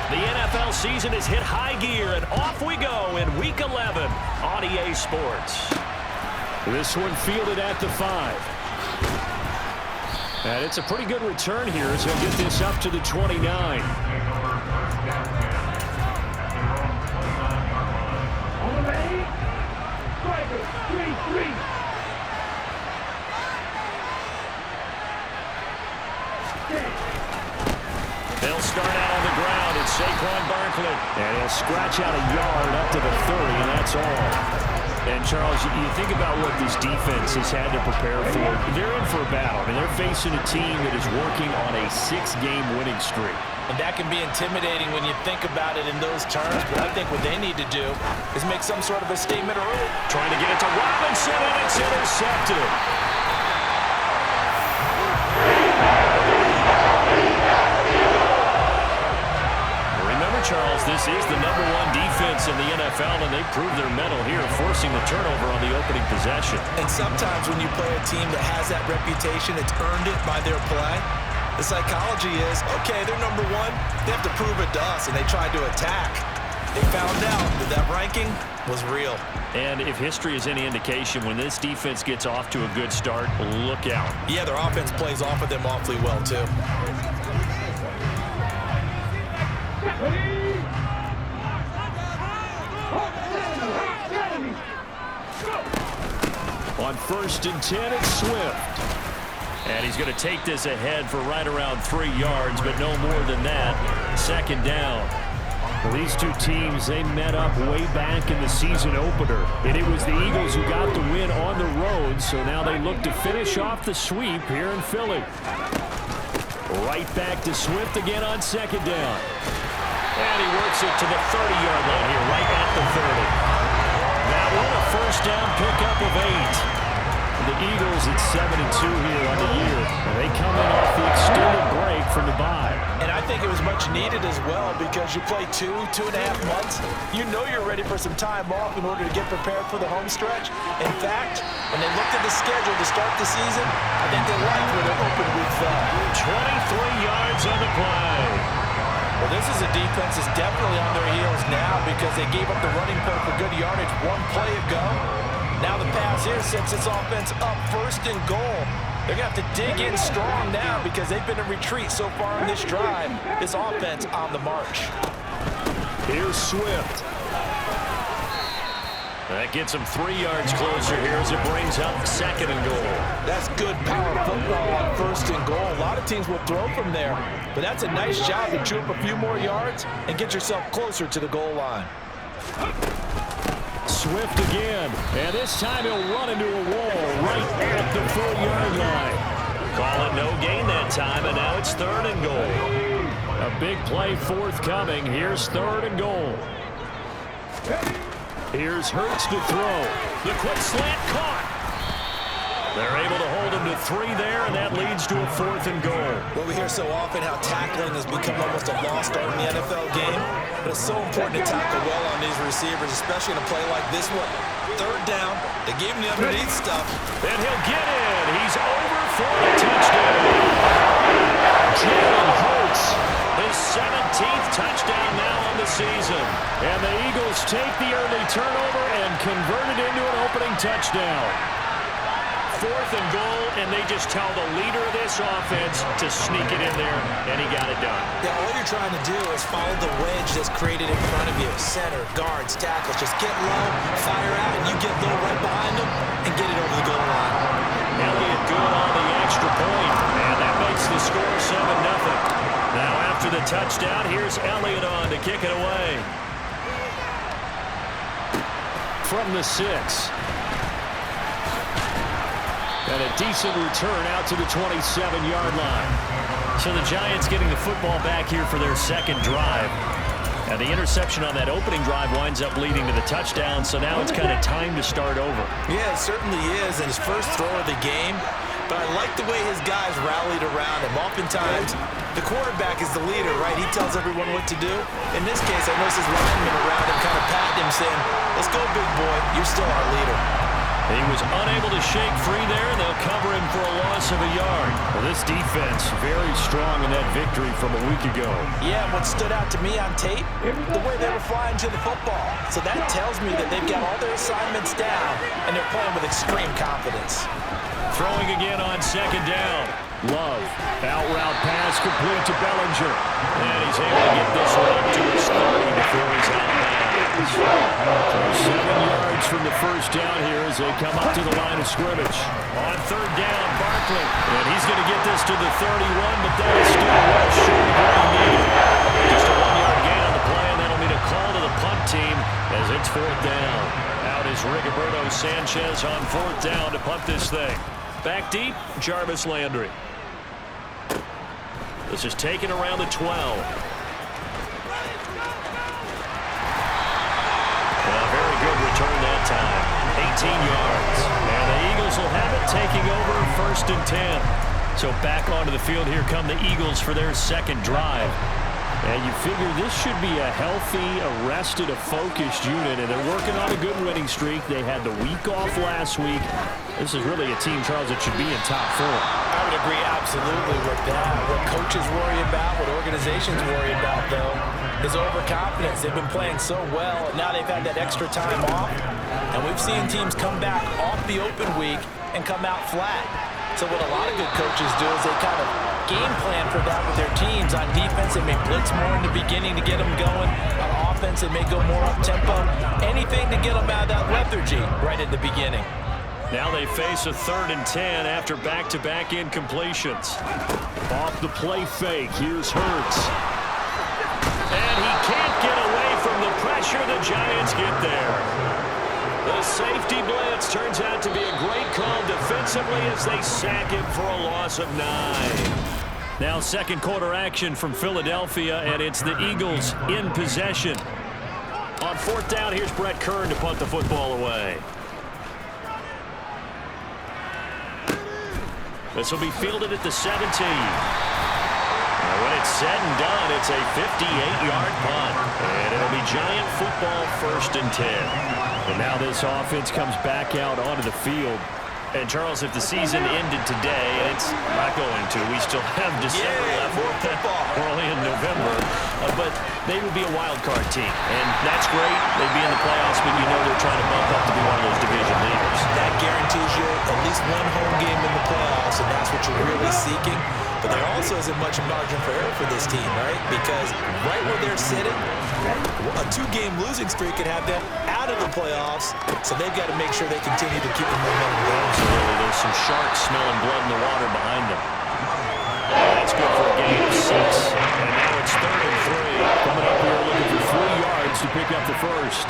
The NFL season has hit high gear, and off we go in Week 11 on EA Sports. This one fielded at the 5. And it's a pretty good return here as he'll get this up to the 29. They'll start out on the ground, and Saquon Barkley. And he'll scratch out a yard up to the 30, and that's all. And, Charles, you think about what this defense has had to prepare for. They're in for a battle. I mean, they're facing a team that is working on a 6-game winning streak. And that can be intimidating when you think about it in those terms. But I think what they need to do is make some sort of a statement early. Trying to get it to Robinson, and it's intercepted. Charles, this is the #1 defense in the NFL, and they proved their mettle here, forcing the turnover on the opening possession. And sometimes when you play a team that has that reputation, it's earned it by their play. The psychology is, okay, they're #1. They have to prove it to us, and they tried to attack. They found out that that ranking was real. And if history is any indication, when this defense gets off to a good start, look out. Yeah, their offense plays off of them awfully well, too. On 1st and 10, it's Swift. And he's going to take this ahead for right around 3 yards, but no more than that. 2nd down. Well, these two teams, they met up way back in the season opener. And it was the Eagles who got the win on the road, so now they look to finish off the sweep here in Philly. Right back to Swift again on 2nd down. And he works it to the 30-yard line here, right at the 30. That one a 1st down pickup of 8. The Eagles at 7-2 here on the year. And they come in off the extended break from the bye. And I think it was much needed as well because you play 2.5 months. You know you're ready for some time off in order to get prepared for the home stretch. In fact, when they looked at the schedule to start the season, I think they liked where their open week fell. 23 yards on the play. Well, this is a defense that's definitely on their heels now because they gave up the running play for good yardage 1 play ago. Now the pass here sets this offense up 1st and goal. They're going to have to dig in strong now because they've been in retreat so far in this drive. This offense on the march. Here's Swift. That gets him 3 yards closer here as it brings up 2nd and goal. That's good power football on 1st and goal. A lot of teams will throw from there, but that's a nice job to chew up a few more yards and get yourself closer to the goal line. Swift again, and this time he'll run into a wall right at the 4-yard line. Call it no gain that time, and now it's 3rd and goal. A big play forthcoming. Here's 3rd and goal. Here's Hurts to throw. The quick slant caught. They're able to hold him to 3 there, and that leads to a 4th and goal. Well, we hear so often how tackling has become almost a lost art in the NFL game, but it's so important to tackle well on these receivers, especially in a play like this one. 3rd down, they gave him the underneath stuff. And he'll get in. He's over for a touchdown. Jalen Hurts. His 17th touchdown now on the season. And the Eagles take the early turnover and convert it into an opening touchdown. 4th and goal, and they just tell the leader of this offense to sneak it in there, and he got it done. Yeah, all you're trying to do is follow the wedge that's created in front of you. Center, guards, tackles. Just get low, fire out, and you get low right behind them and get it over the goal line. Elliott good on the extra point, and that makes the score 7-0. Now after the touchdown, here's Elliott on to kick it away. From the 6. And a decent return out to the 27-yard line. So the Giants getting the football back here for their 2nd drive. And the interception on that opening drive winds up leading to the touchdown, so now it's kind of time to start over. Yeah, it certainly is, and his first throw of the game. But I like the way his guys rallied around him. Oftentimes, the quarterback is the leader, right? He tells everyone what to do. In this case, I noticed his linemen around him kind of patting him, saying, "Let's go, big boy. You're still our leader." He was unable to shake free there, and they'll cover him for a loss of a yard. Well, this defense very strong in that victory from a week ago. Yeah, what stood out to me on tape, the way they were flying to the football. So that tells me that they've got all their assignments down, and they're playing with extreme confidence. Throwing again on second down. Love, out route pass complete to Bellinger. And he's able to get this one up to his 30 before he's out of bounds. So 7 yards from the first down here as they come up to the line of scrimmage. On third down, Barkley. And he's going to get this to the 31, but that is still well short of what he needed. Just a 1-yard gain on the play, and that'll be a call to the punt team as it's fourth down. Out is Rigoberto Sanchez on fourth down to punt this thing. Back deep, Jarvis Landry. This is taken around the 12. Very good return that time. 18 yards. And the Eagles will have it, taking over first and 10. So back onto the field, here come the Eagles for their second drive. And you figure this should be a healthy, arrested, a focused unit, and they're working on a good winning streak. They had the week off last week. This is really a team, Charles, that should be in top form. I would agree absolutely with that. What coaches worry about, what organizations worry about, though, is overconfidence. They've been playing so well, and now they've had that extra time off. And we've seen teams come back off the open week and come out flat. So what a lot of good coaches do is they kind of game plan for that with their teams. On defense, they may blitz more in the beginning to get them going. On offense, they may go more up-tempo. Anything to get them out of that lethargy right at the beginning. Now they face a 3rd and 10 after back-to-back incompletions. Off the play fake, here's Hurts. And he can't get away from the pressure. The Giants get there. The safety blitz turns out to be a great call defensively as they sack him for a loss of 9. Now second quarter action from Philadelphia, and it's the Eagles in possession. On fourth down, here's Brett Kern to punt the football away. This will be fielded at the 17. And when it's said and done, it's a 58-yard punt. And it'll be Giant football, first and 10. And now this offense comes back out onto the field. And, Charles, if the season ended today, and it's not going to, we still have December left. More football. We're only in November. But they would be a wild card team. And that's great. They'd be in the playoffs, but you know they're trying to bump up to be one of those division leaders. That guarantees you at least one home game in the playoffs, and that's what you're really seeking. But there also isn't much margin for error for this team, right? Because right where they're sitting, a 2-game losing streak could have them out of the playoffs, so they've got to make sure they continue to keep the momentum going. Absolutely. There's some sharks smelling blood in the water behind them. That's good for a gain of 6. And now it's 3rd and 3. Coming up here looking for 3 yards to pick up the first.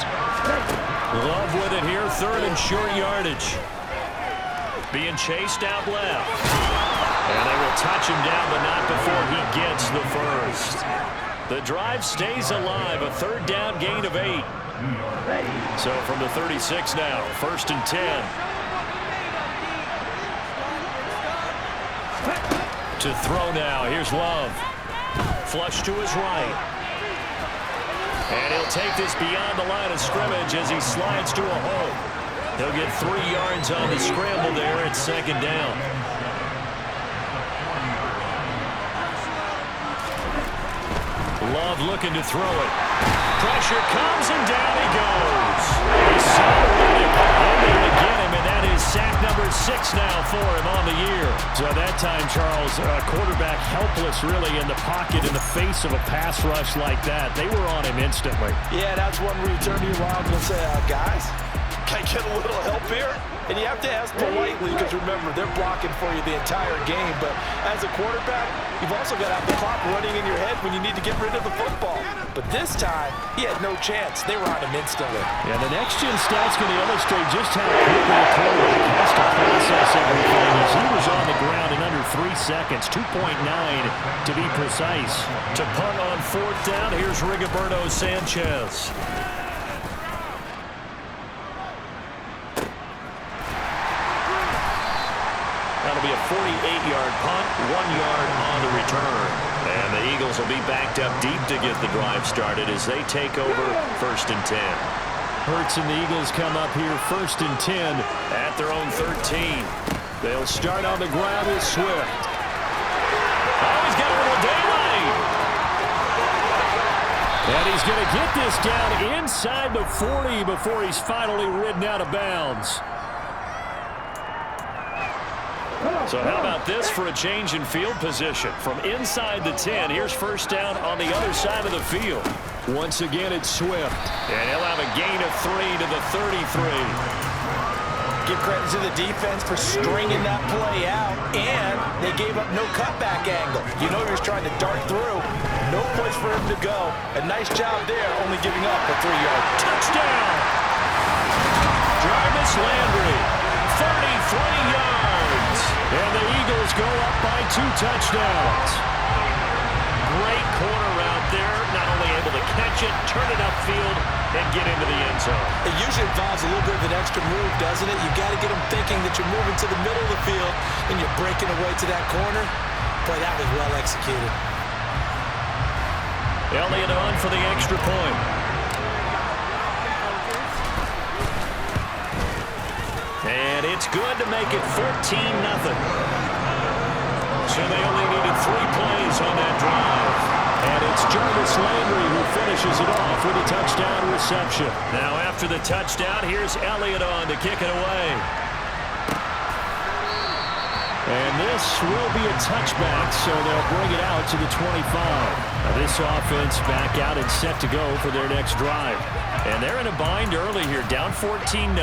Love with it here, 3rd and short yardage. Being chased out left. And they will touch him down, but not before he gets the first. The drive stays alive, a 3rd down gain of 8. So from the 36 now, 1st and 10. To throw now, here's Love. Flush to his right. And he'll take this beyond the line of scrimmage as he slides to a hole. He'll get 3 yards on the scramble there at 2nd down. Love looking to throw it. Pressure comes and down he goes. He's solid running. Able to get him, and that is sack number 6 now for him on the year. So that time, Charles, quarterback helpless really in the pocket in the face of a pass rush like that. They were on him instantly. Yeah, that's one where you turn to your line and say, guys, can I get a little help here? And you have to ask politely because, remember, they're blocking for you the entire game. But as a quarterback, you've also got to have the clock running in your head when you need to get rid of the football. But this time, he had no chance. They were on him instantly. Yeah, the next-gen stat's going to illustrate just how quickly a quarterback has to process everything as he was on the ground in under 3 seconds, 2.9 to be precise. To punt on 4th down, here's Rigoberto Sanchez. That'll be a 48-yard punt, 1 yard on the return. And the Eagles will be backed up deep to get the drive started as they take over 1st and 10. Hurts and the Eagles come up here 1st and 10 at their own 13. They'll start on the ground with Swift. Oh, he's got a little daylight. And he's going to get this down inside the 40 before he's finally ridden out of bounds. So how about this for a change in field position? From inside the 10, here's first down on the other side of the field. Once again, it's Swift. And he'll have a gain of 3 to the 33. Give credit to the defense for stringing that play out, and they gave up no cutback angle. You know he was trying to dart through. No place for him to go. A nice job there, only giving up a 3-yard touchdown. Jarvis Landry, 33 yards. And the Eagles go up by 2 touchdowns. Great corner route there. Not only able to catch it, turn it upfield, and get into the end zone. It usually involves a little bit of an extra move, doesn't it? You've got to get them thinking that you're moving to the middle of the field and you're breaking away to that corner. Boy, that was well executed. Elliott on for the extra point. And it's good to make it 14-0. So they only needed 3 plays on that drive. And it's Jarvis Landry who finishes it off with a touchdown reception. Now after the touchdown, here's Elliott on to kick it away. And this will be a touchback, so they'll bring it out to the 25. Now this offense back out and set to go for their next drive. And they're in a bind early here, down 14-0.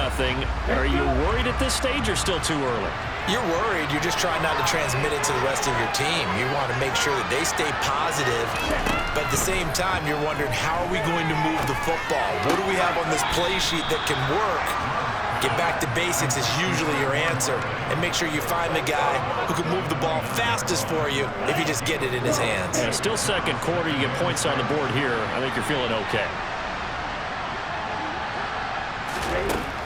Are you worried at this stage or still too early? You're worried. You're just trying not to transmit it to the rest of your team. You want to make sure that they stay positive, but at the same time, you're wondering, how are we going to move the football? What do we have on this play sheet that can work? Get back to basics is usually your answer, and make sure you find the guy who can move the ball fastest for you if you just get it in his hands. Yeah, still second quarter. You get points on the board here. I think you're feeling okay.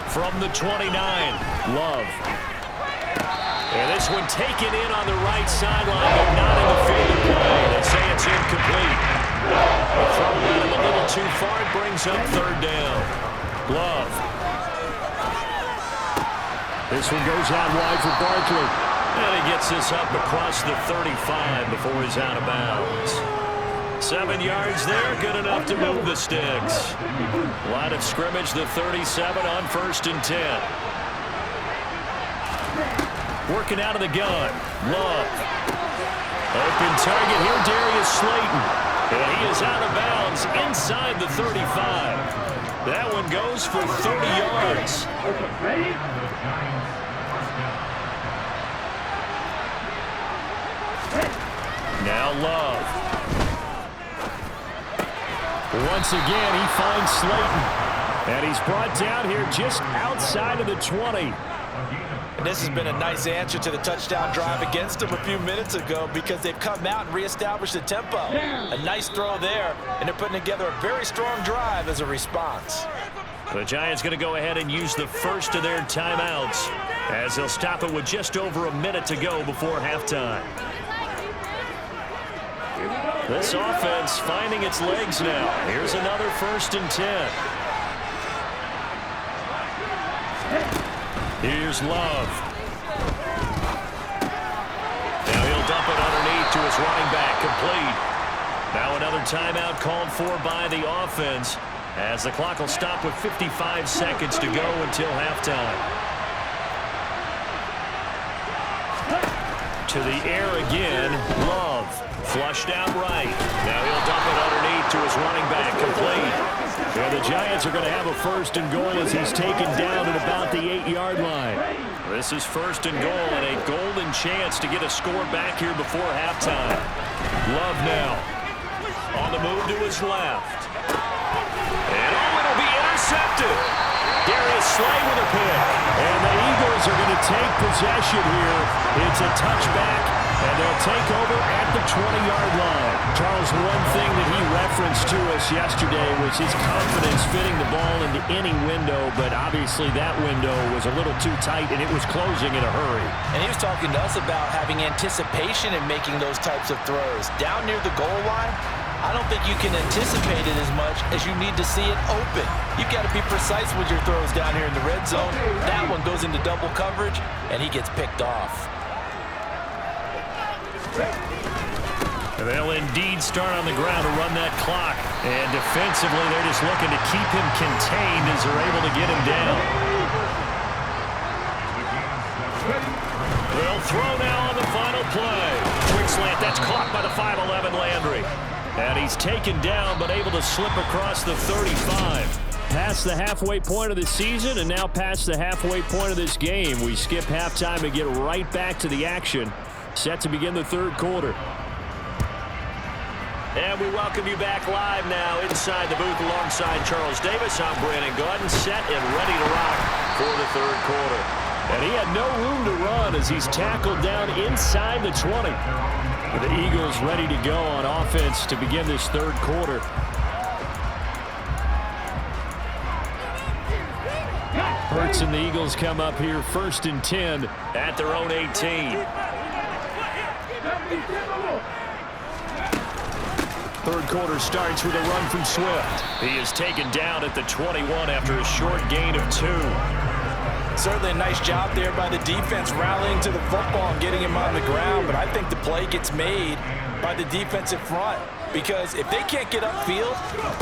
From the 29, Love. And this one taken in on the right sideline, but not in the field of play. They say it's incomplete. The throw led him a little too far. It brings up 3rd down. Love. This one goes out wide for Barkley. And he gets this up across the 35 before he's out of bounds. 7 yards there, good enough to move the sticks. Line of scrimmage, the 37 on 1st and 10. Working out of the gun. Love. Open target here, Darius Slayton. And he is out of bounds inside the 35. That one goes for 30 yards. Now Love. Once again, he finds Slayton. And he's brought down here just outside of the 20. And this has been a nice answer to the touchdown drive against them a few minutes ago, because they've come out and reestablished the tempo. A nice throw there, and they're putting together a very strong drive as a response. The Giants going to go ahead and use the first of their timeouts, as they'll stop it with just over a minute to go before halftime. This offense finding its legs now. Here's another 1st and 10. Here's Love. Now he'll dump it underneath to his running back, complete. Now another timeout called for by the offense, as the clock will stop with 55 seconds to go until halftime. To the air again, Love. Flushed out right. Now he'll dump it underneath to his running back, complete. And the Giants are going to have a 1st and goal as he's taken down at about the 8-yard line. This is 1st and goal, and a golden chance to get a score back here before halftime. Love now on the move to his left. And it'll be intercepted. Darius Slay with a pick. And the Eagles are going to take possession here. It's a touchback, and they'll take over at the 20-yard line. Charles, one thing that he referenced to us yesterday was his confidence fitting the ball into any window, but obviously that window was a little too tight, and it was closing in a hurry. And he was talking to us about having anticipation in making those types of throws. Down near the goal line, I don't think you can anticipate it as much as you need to see it open. You've got to be precise with your throws down here in the red zone. That one goes into double coverage, and he gets picked off. They'll indeed start on the ground to run that clock. And defensively, they're just looking to keep him contained as they're able to get him down. They'll throw now on the final play. Quick slant, that's caught by the 5'11" Landry. And he's taken down, but able to slip across the 35. Past the halfway point of the season, and now past the halfway point of this game. We skip halftime and get right back to the action. Set to begin the third quarter. And we welcome you back live now inside the booth alongside Charles Davis. I'm Brandon Gaudin, set and ready to rock for the third quarter. And he had no room to run as he's tackled down inside the 20. The Eagles ready to go on offense to begin this third quarter. Hurts and the Eagles come up here 1st and 10 at their own 18. Third quarter starts with a run from Swift. He is taken down at the 21 after a short gain of 2. Certainly a nice job there by the defense rallying to the football and getting him on the ground, but I think the play gets made by the defensive front because if they can't get upfield,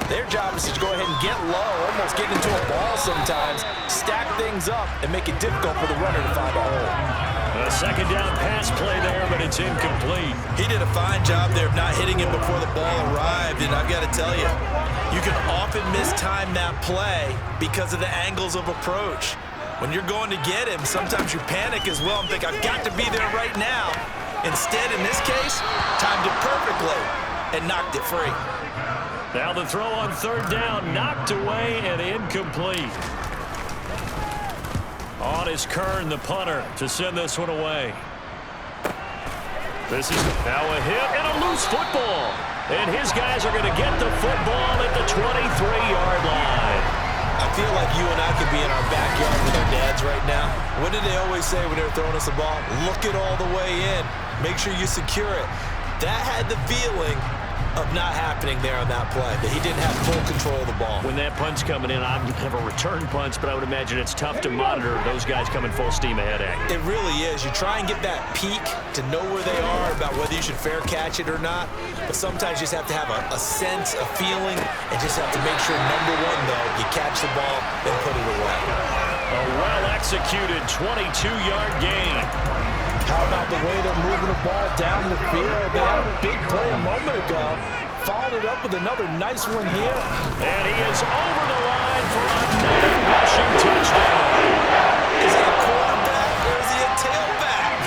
their job is to go ahead and get low, almost get into a ball sometimes, stack things up, and make it difficult for the runner to find a hole. A second down pass play there, but it's incomplete. He did a fine job there of not hitting him before the ball arrived, and I've got to tell you, you can often mistime that play because of the angles of approach. When you're going to get him, sometimes you panic as well and think, I've got to be there right now. Instead, in this case, timed it perfectly and knocked it free. Now the throw on third down, knocked away and incomplete. On is Kern, the punter, to send this one away. This is now a hit and a loose football. And his guys are going to get the football at the 23-yard line. I feel like you and I could be in our backyard with our dads right now. What did they always say when they were throwing us the ball? Look it all the way in. Make sure you secure it. That had the feeling of not happening there on that play, that he didn't have full control of the ball. When that punt's coming in, I have a return punch, but I would imagine it's tough to monitor those guys coming full steam ahead at you. It really is. You try and get that peek to know where they are, about whether you should fair catch it or not, but sometimes you just have to have a sense, a feeling, and just have to make sure, number one, though, you catch the ball and put it away. A well-executed 22-yard gain. How about the way they're moving the ball down the field? They had a big play a moment ago. Followed it up with another nice one here. And he is over the line for another rushing touchdown. Is he a quarterback or is he a tailback?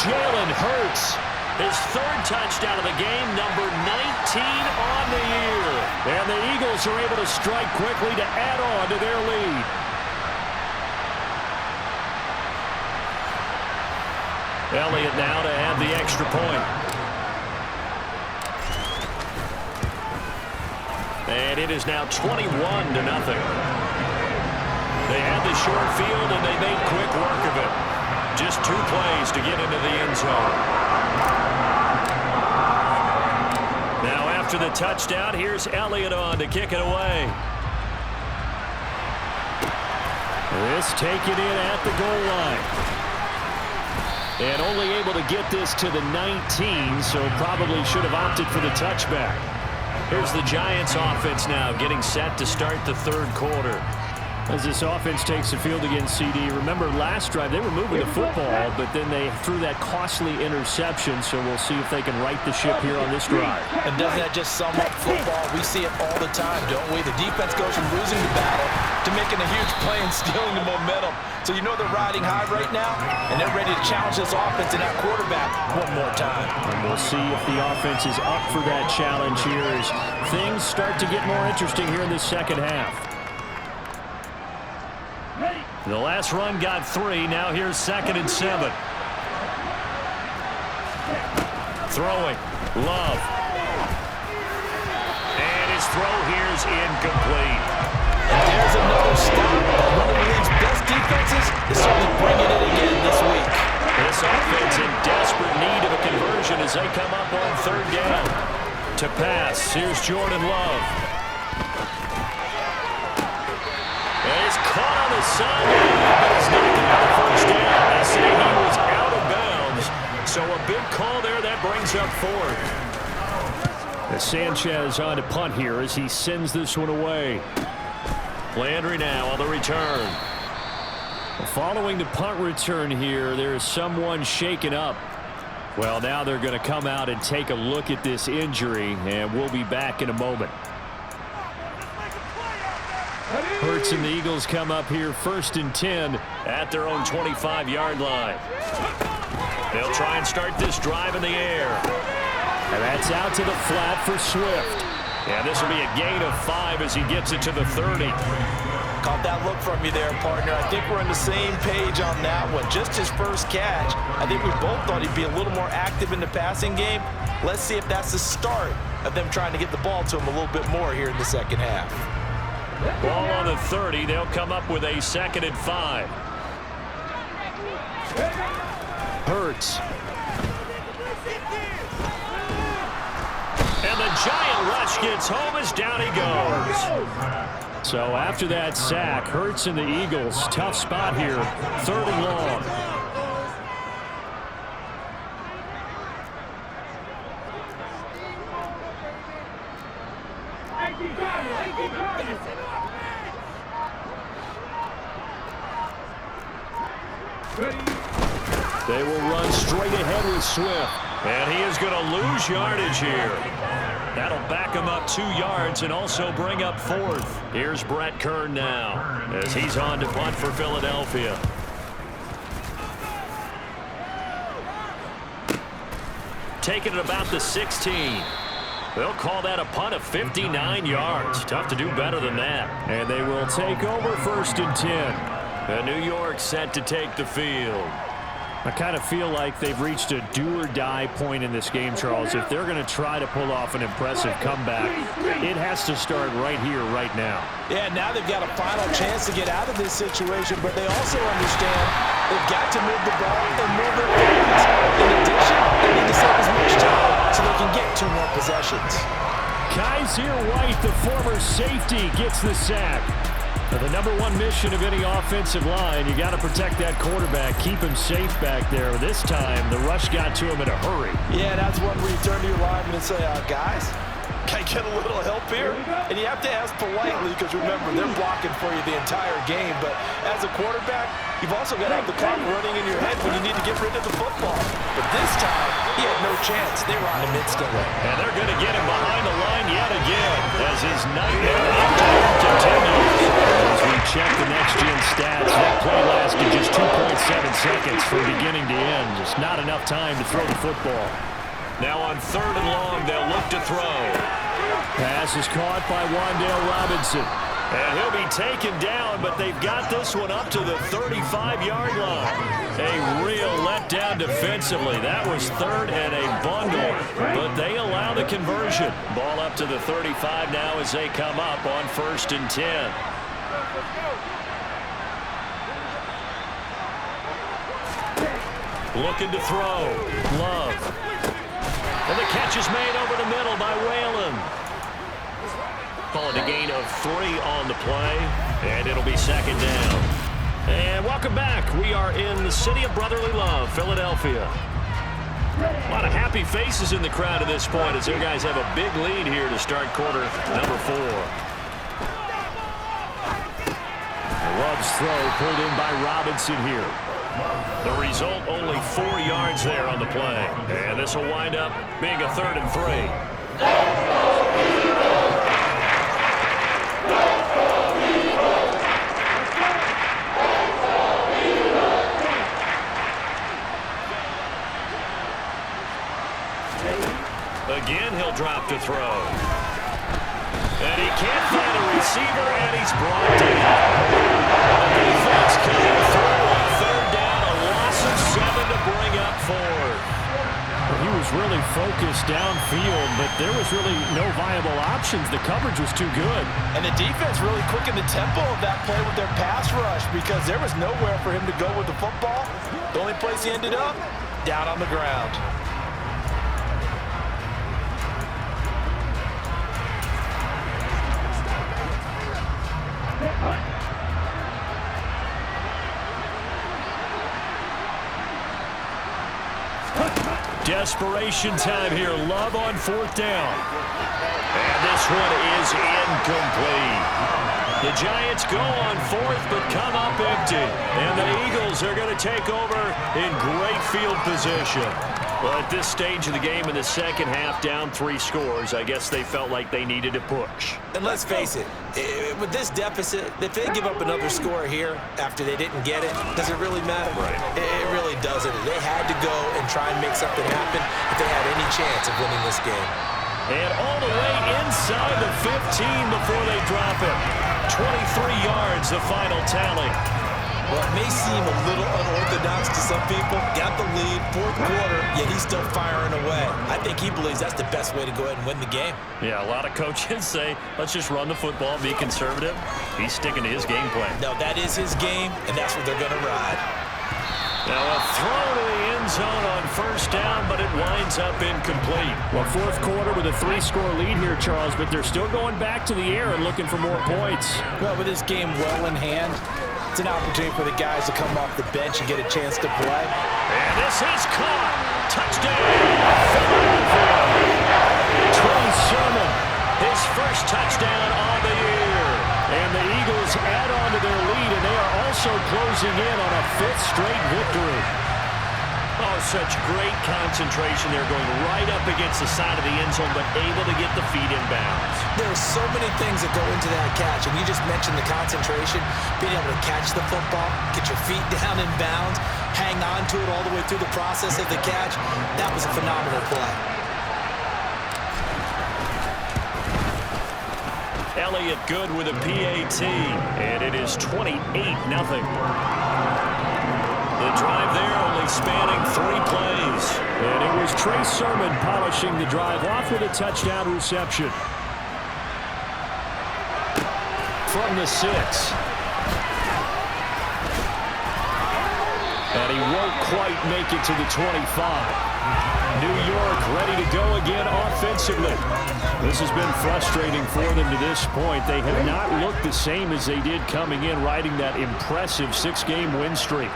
Jalen Hurts, his third touchdown of the game, number 19 on the year. And the Eagles are able to strike quickly to add on to their lead. Elliott now to add the extra point. And it is now 21-0. They had the short field, and they made quick work of it. Just 2 plays to get into the end zone. Now after the touchdown, here's Elliott on to kick it away. This taken in at the goal line. And only able to get this to the 19, so probably should have opted for the touchback. Here's the Giants offense now getting set to start the third quarter. As this offense takes the field against CD, remember last drive they were moving the football, but then they threw that costly interception, so we'll see if they can right the ship here on this drive. And doesn't that just sum up football? We see it all the time, don't we? The defense goes from losing the battle to making a huge play and stealing the momentum. So you know they're riding high right now, and they're ready to challenge this offense and that quarterback one more time. And we'll see if the offense is up for that challenge here as things start to get more interesting here in the second half. The last run got 3. Now here's 2nd and 7. Throwing. Love. And his throw here is incomplete. And there's another stop. One of the league's best defenses is certainly bringing it again this week. This offense in desperate need of a conversion as they come up on third down. to pass. Here's Jordan Love. And he's caught on the sideline, but he's not going to get the first down. They say he was out of bounds. So a big call there. That brings up 4th. Sanchez on to punt here as he sends this one away. Landry now on the return. Following the punt return here, there is someone shaken up. Well, now they're going to come out and take a look at this injury, and we'll be back in a moment. Hurts and the Eagles come up here 1st and 10 at their own 25-yard line. They'll try and start this drive in the air. And that's out to the flat for Swift. And this will be a gain of 5 as he gets it to the 30. Caught that look from you there, partner. I think we're on the same page on that one. Just his first catch. I think we both thought he'd be a little more active in the passing game. Let's see if that's the start of them trying to get the ball to him a little bit more here in the second half. Ball on the 30. They'll come up with a 2nd and 5. Hurts. And the giant rush gets home as down he goes. So after that sack, Hurts and the Eagles, tough spot here, 3rd and long. They will run straight ahead with Swift. And he is going to lose yardage here. That'll back him up 2 yards and also bring up 4th. Here's Brett Kern now as he's on to punt for Philadelphia. Taking it about the 16. They'll call that a punt of 59 yards. Tough to do better than that. And they will take over 1st and 10. And New York set to take the field. I kind of feel like they've reached a do-or-die point in this game, Charles. If they're going to try to pull off an impressive comeback, it has to start right here, right now. Yeah, now they've got a final chance to get out of this situation, but they also understand they've got to move the ball and move it fast. In addition, they need to save as much time so they can get 2 more possessions. Kaiser White, the former safety, gets the sack. The number 1 mission of any offensive line, you got to protect that quarterback, keep him safe back there. This time, the rush got to him in a hurry. Yeah, that's when we turn to your lineman and say, guys, can I get a little help here? And you have to ask politely because, remember, they're blocking for you the entire game. But as a quarterback, you've also got to have the clock running in your head when you need to get rid of the football. But this time, he had no chance. They were on him instantly. And they're going to get him behind the line yet again as his nightmare afternoon continues. As we check the next-gen stats, that play lasted just 2.7 seconds from beginning to end. Just not enough time to throw the football. Now on 3rd and long, they'll look to throw. Pass is caught by Wan'Dale Robinson. And he'll be taken down, but they've got this one up to the 35-yard line. A real letdown defensively. That was 3rd and a bundle, but they allow the conversion. Ball up to the 35 now as they come up on 1st and 10. Looking to throw. Love. And the catch is made over the middle by Whalen. Call it a gain of 3 on the play, and it'll be 2nd down. And welcome back. We are in the city of brotherly love, Philadelphia. A lot of happy faces in the crowd at this point as their guys have a big lead here to start quarter number 4. Love's throw pulled in by Robinson here. The result, only 4 yards there on the play. And this will wind up being a 3rd and 3. Again, he'll drop to throw. And he can't find a receiver, and he's brought down. The defense coming through on 3rd down, a loss of 7 to bring up 4th. He was really focused downfield, but there was really no viable options. The coverage was too good. And the defense really quickened the tempo of that play with their pass rush because there was nowhere for him to go with the football. The only place he ended up, down on the ground. desperation time here. Love on 4th down. And this one is incomplete. The Giants go on 4th, but come up empty. And the Eagles are going to take over in great field position. Well, at this stage of the game in the second half, down 3 scores, I guess they felt like they needed to push. And let's face it, with this deficit, if they give up another score here after they didn't get it, does it really matter? Right. It really doesn't. They had to go and try and make something happen if they had any chance of winning this game. And all the way inside the 15 before they drop it. 23 yards, the final tally. Well, it may seem a little unorthodox to some people. Got the lead, 4th quarter, yet he's still firing away. I think he believes that's the best way to go ahead and win the game. Yeah, a lot of coaches say, let's just run the football, be conservative. He's sticking to his game plan. No, that is his game, and that's what they're going to ride. Now a throw to the end zone on 1st down, but it winds up incomplete. Well, 4th quarter with a 3-score lead here, Charles, but they're still going back to the air and looking for more points. Well, with this game well in hand, it's an opportunity for the guys to come off the bench and get a chance to play. And this is caught. Touchdown. Trey Sermon, His first touchdown on the year. and the Eagles add on to their lead, and they are also closing in on a 5th straight victory. Oh, such great concentration there, going right up against the side of the end zone, but able to get the feet in bounds. There are so many things that go into that catch, and you just mentioned the concentration, being able to catch the football, get your feet down in bounds, hang on to it all the way through the process of the catch. That was a phenomenal play. Elliott good with a PAT, and it is 28-0. The drive there only spanning 3 plays. And it was Trey Sermon polishing the drive off with a touchdown reception. From the 6. And he won't quite make it to the 25. New York ready to go again offensively. This has been frustrating for them to this point. They have not looked the same as they did coming in, riding that impressive 6-game win streak.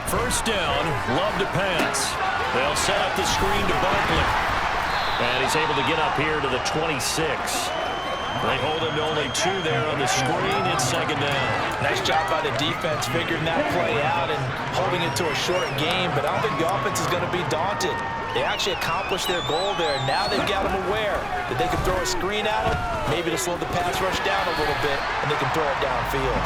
1st down, Love to pass. They'll set up the screen to Barkley. And he's able to get up here to the 26. They hold him to only 2 there on the screen. It's 2nd down. Nice job by the defense figuring that play out and holding it to a short game, but I don't think the offense is going to be daunted. They actually accomplished their goal there. Now they've got them aware that they can throw a screen at them, maybe to slow the pass rush down a little bit, and they can throw it downfield.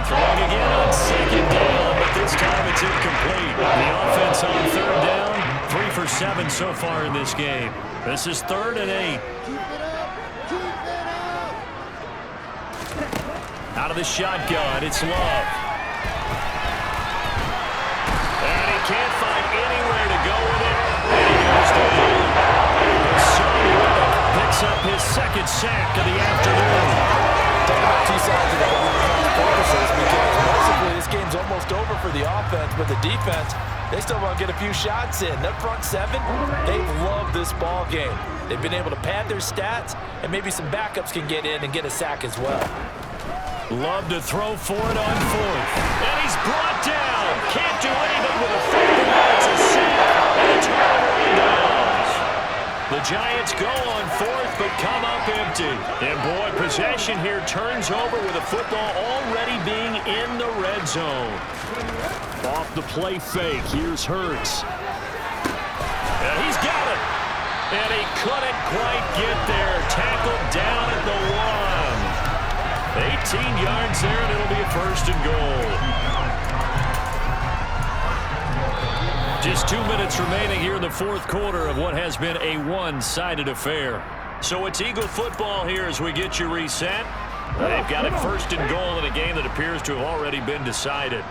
Throwing again on 2nd down, but this time it's incomplete. The offense on 3rd down, 3 for 7 so far in this game. This is 3rd and 8. Out of the shotgun, it's Love. And he can't find anywhere to go with it. And he goes down. His son picks up his 2nd sack of the afternoon. Talk about 2 sides of the purposes, because basically this game's almost over for the offense, but the defense, they still want to get a few shots in. That front 7, they've loved this ball game. They've been able to pad their stats, and maybe some backups can get in and get a sack as well. Love to throw for it on 4th. And he's brought down. Can't do anything with a football. It's a sack and a turnover on downs. The Giants go on 4th, but come up empty. And boy, possession here turns over with a football already being in the red zone. Off the play fake, here's Hurts. And he's got it. And he couldn't quite get there. Tackled down at the 1. 18 yards there, and it'll be a 1st and goal. Just 2 minutes remaining here in the 4th quarter of what has been a one-sided affair. So it's Eagle football here as we get you reset. They've got it 1st and goal in a game that appears to have already been decided.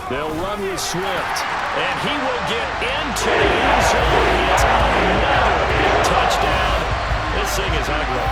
They'll run with Swift. And he will get into the end zone. It's another touchdown. This thing is ugly.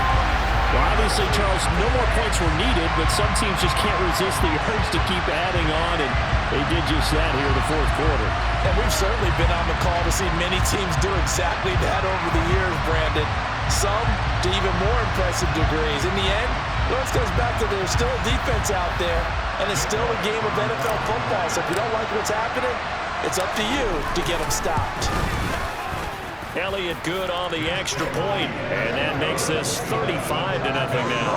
Well, obviously, Charles, no more points were needed, but some teams just can't resist the urge to keep adding on, and they did just that here in the 4th quarter. And we've certainly been on the call to see many teams do exactly that over the years, Brandon. Some to even more impressive degrees. In the end, Well, this goes back to there's still a defense out there, and it's still a game of NFL football. So if you don't like what's happening, it's up to you to get them stopped. Elliott good on the extra point, and that makes this 35-0 now.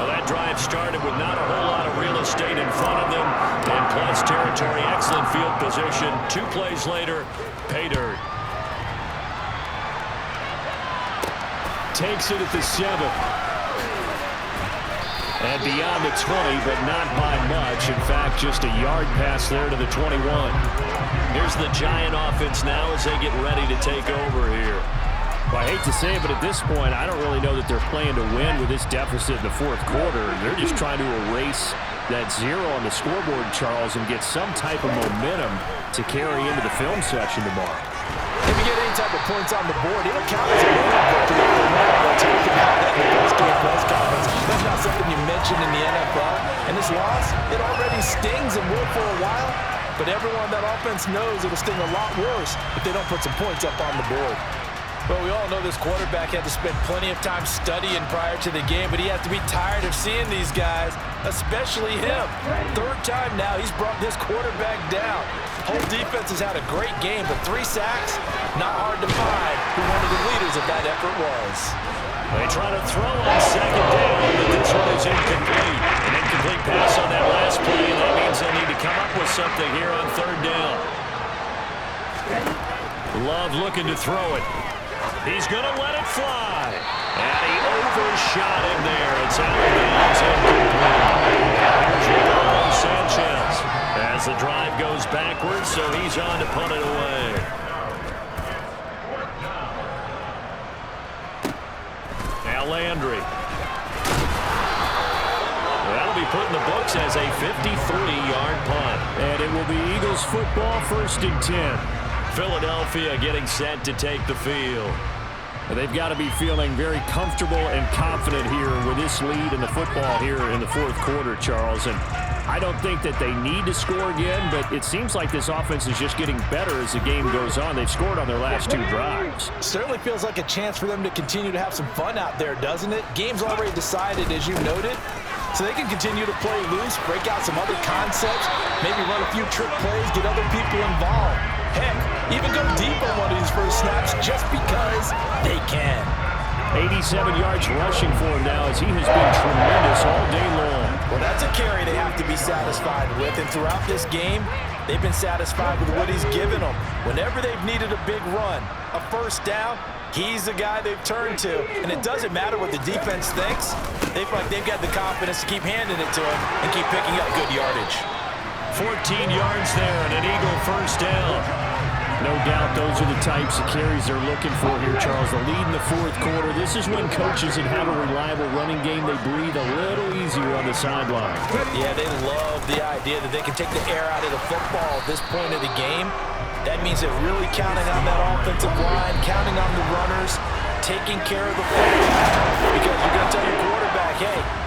Well, that drive started with not a whole lot of real estate in front of them, and plus territory, excellent field position. 2 plays later, pay dirt. Takes it at the 7. And beyond the 20, but not by much. In fact, just a yard pass there to the 21. Here's the Giant offense now as they get ready to take over here. Well, I hate to say it, but at this point, I don't really know that they're playing to win with this deficit in the fourth quarter. They're just trying to erase that 0 on the scoreboard, Charles, and get some type of momentum to carry into the film session tomorrow. If you get any type of points on the board, it'll count as a win victory for them. We'll talk about that in the post-game press conference. That's not something you mentioned in the NFL. And this loss, it already stings and will for a while. But everyone on that offense knows it'll sting a lot worse if they don't put some points up on the board. Well, we all know this quarterback had to spend plenty of time studying prior to the game, but he has to be tired of seeing these guys, especially him. 3rd time now he's brought this quarterback down. Whole defense has had a great game, but 3 sacks, not hard to find who one of the leaders of that effort was. They try to throw on 2nd down, but this one is incomplete. An incomplete pass on that last play, and that means they need to come up with something here on 3rd down. Love looking to throw it. He's going to let it fly. And he overshot him there. It's out of bounds, incomplete. Here's Ronaldo Sanchez as the drive goes backwards, so he's on to punt it away. Now Landry. That'll be put in the books as a 53-yard punt. And it will be Eagles football, 1st and 10. Philadelphia getting set to take the field. They've got to be feeling very comfortable and confident here with this lead in the football here in the 4th quarter, Charles. And I don't think that they need to score again, but it seems like this offense is just getting better as the game goes on. They've scored on their last 2 drives. Certainly feels like a chance for them to continue to have some fun out there, doesn't it? Game's already decided, as you noted. So they can continue to play loose, break out some other concepts, maybe run a few trick plays, get other people involved. Heck, even go deep on one of these first snaps just because they can. 87 yards rushing for him now as he has been tremendous all day long. Well, that's a carry they have to be satisfied with. And throughout this game, they've been satisfied with what he's given them. Whenever they've needed a big run, a 1st down, he's the guy they've turned to. And it doesn't matter what the defense thinks. They feel like they've got the confidence to keep handing it to him and keep picking up good yardage. 14 yards there and an Eagle 1st down. No doubt those are the types of carries they're looking for here, Charles. The lead in the 4th quarter. This is when coaches that have a reliable running game, they breathe a little easier on the sideline. Yeah, they love the idea that they can take the air out of the football at this point of the game. That means they're really counting on that offensive line, counting on the runners, taking care of the football. Because you're going to tell your quarterback, hey, no